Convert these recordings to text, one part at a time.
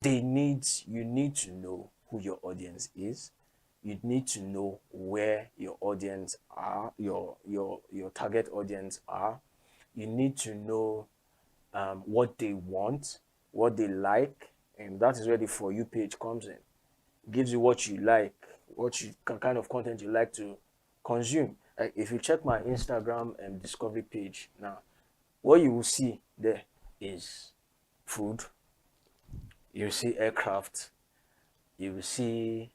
you need to know who your audience is. You need to know where your audience are, your target audience are. You need to know what they want, what they like, and that is where the For You page comes in. It gives you what you like, kind of content you like to consume. Like if you check my Instagram and discovery page now, what you will see there is food, you will see aircraft, you will see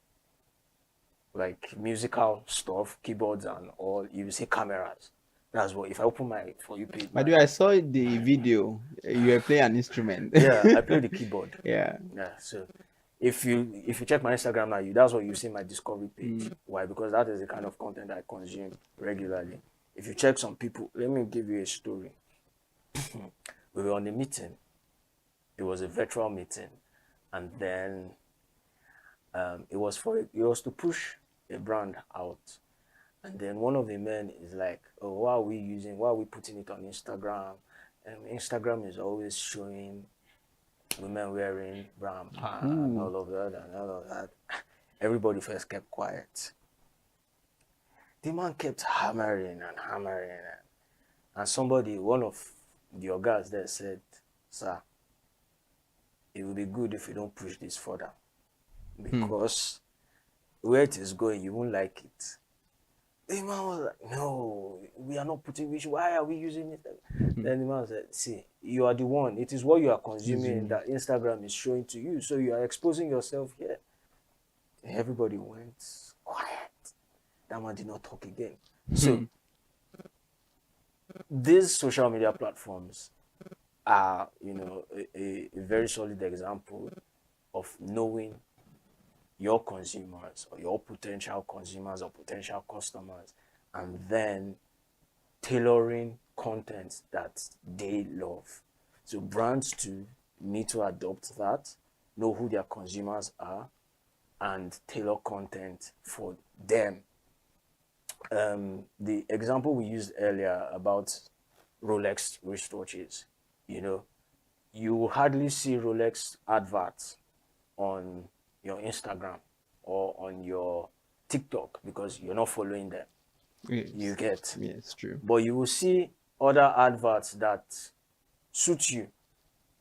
like musical stuff, keyboards and all, you will see cameras. That's what if I open my For You page By now. the way, I saw the video. You were playing an instrument. Yeah, I play the keyboard. Yeah. Yeah, so if you check my Instagram now, that's what you see my discovery page. Why? Because that is the kind of content I consume regularly. If you check some people, let me give you a story. We were on a meeting. It was a virtual meeting, and then it was to push a brand out. And then one of the men is like, "Oh, why are we putting it on Instagram? Instagram is always showing women wearing brown pants and Ooh. all of that and all of that." Everybody first kept quiet. The man kept hammering and hammering, and somebody, one of the guys there said, "Sir, it would be good if you don't push this further because where it is going, you won't like it." The man was like, "No, we are not putting which. Why are we using it?" Then the man said, "See, you are the one. It is what you are consuming that Instagram is showing to you. So you are exposing yourself here." Everybody went quiet. That man did not talk again. So these social media platforms are, a very solid example of knowing your consumers or your potential consumers or potential customers, and then tailoring content that they love. So brands too need to adopt that, know who their consumers are, and tailor content for them. The example we used earlier about Rolex wristwatches, you hardly see Rolex adverts on your Instagram or on your TikTok because you're not following them. You Yes. get, Yes, true. but you will see other adverts that suit you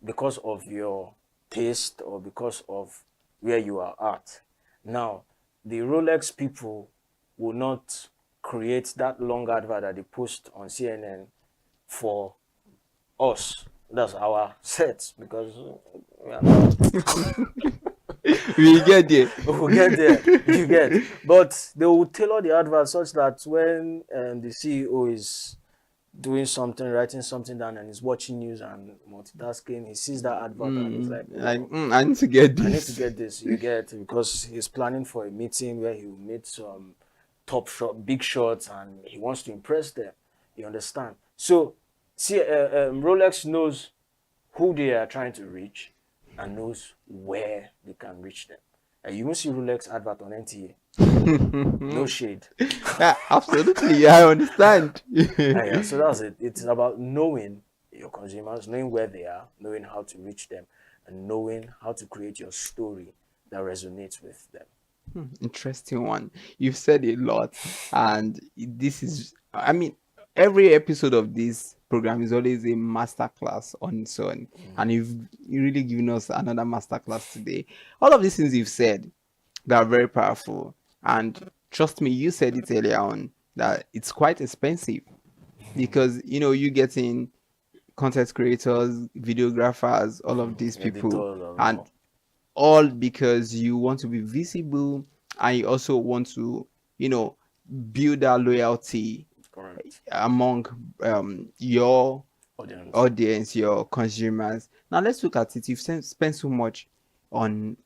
because of your taste or because of where you are at. Now, the Rolex people will not create that long advert that they post on CNN for us. That's our set because we are not We get there. we'll get there. You get, but they will tailor the advert such that when the CEO is doing something, writing something down, and he's watching news and multitasking, he sees that advert and he's like, Like, "Oh, I need to get I need to this. get this." You get, because he's planning for a meeting where he will meet some big shots, and he wants to impress them. You understand? So, see, Rolex knows who they are trying to reach and knows where they can reach them. You won't see Rolex advert on NTA. No shade. Yeah, absolutely. I understand. Yeah, so that's it. It's about knowing your consumers, knowing where they are, knowing how to reach them, and knowing how to create your story that resonates with them. Interesting one. You've said a lot, and this is, I mean, every episode of this program is always a masterclass on its own, and you really given us another masterclass today. All of these things you've said, they are very powerful, and trust me, you said it earlier on that it's quite expensive because you getting content creators, videographers, all of these people, Editors and and all. all because you want to be visible and you also want to, you know, build that loyalty Correct. among your Audience. audience, your consumers. Now let's look at it. You've spent so much on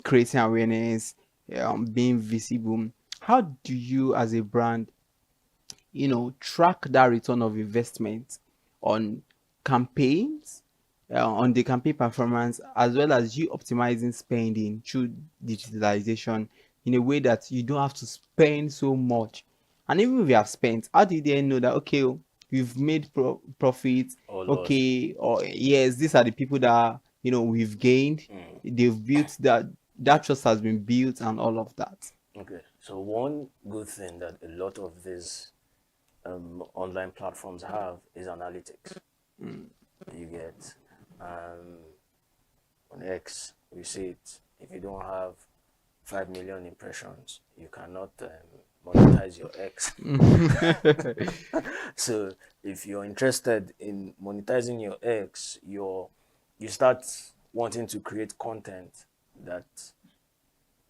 creating awareness, being visible. How do you, as a brand, track that return of investment on campaigns, on the campaign performance, as well as you optimizing spending through digitalization in a way that you don't have to spend so much? And even if you have spent, how do you then know that, okay, you've made profit, Or loss. okay, or yes, these are the people that we've gained. They've built that trust has been built and all of that. Okay, so one good thing that a lot of these online platforms have is analytics. You get on X, we see it. If you don't have 5 million impressions, you cannot monetize your X. So if you're interested in monetizing your X, you start wanting to create content that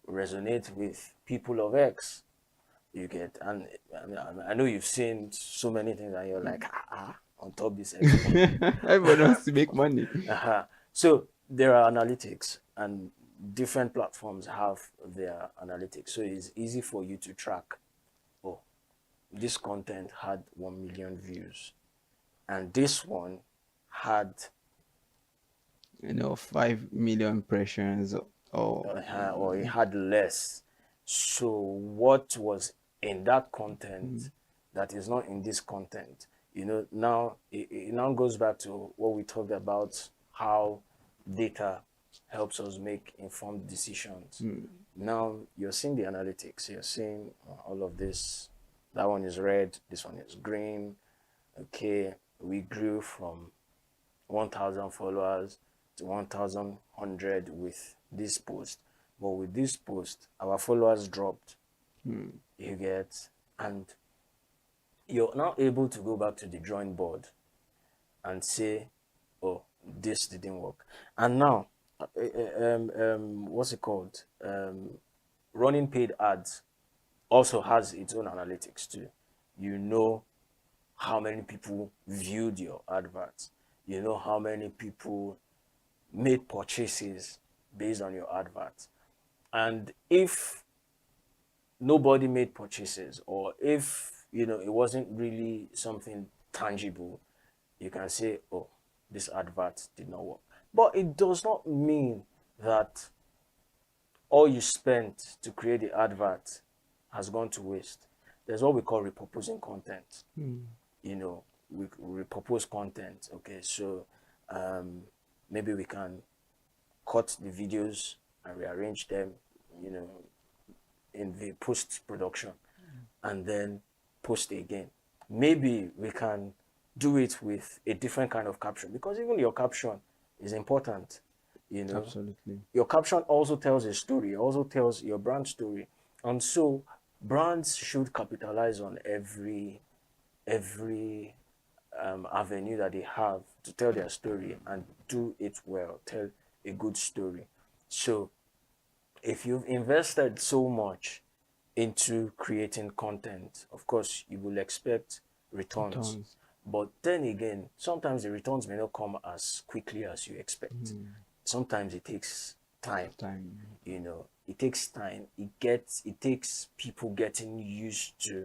resonate with people of X. You get, and I know you've seen so many things, and you're like, on top this X. Everyone wants to make money. So there are analytics, and different platforms have their analytics. So it's easy for you to track. Oh, this content had 1 million views, and this one had 5 million impressions, or it had less. So what was in that content that is not in this content? Now it now goes back to what we talked about, how data helps us make informed decisions. Now you're seeing the analytics. You're seeing all of this. That one is red. This one is green. Okay, we grew from 1,000 followers to 1,100 with this post. But with this post, our followers dropped. You get, and you're now able to go back to the drawing board and say, oh, this didn't work. And now, what's it called? Running paid ads also has its own analytics too. You know how many people viewed your adverts. You know how many people made purchases based on your adverts. And if nobody made purchases, or if it wasn't really something tangible, you can say, oh, this advert did not work. But it does not mean that all you spent to create the advert has gone to waste. There's what we call repurposing content. We repurpose content. Okay, so maybe we can cut the videos and rearrange them, in the post-production, and then post again. Maybe we can do it with a different kind of caption, because even your caption is important. Absolutely. Your caption also tells a story, also tells your brand story. And so brands should capitalize on every avenue that they have to tell their story, and do it well, tell a good story. So if you've invested so much into creating content, of course you will expect returns. But then again, sometimes the returns may not come as quickly as you expect. Sometimes it takes time. It takes time. It takes people getting used to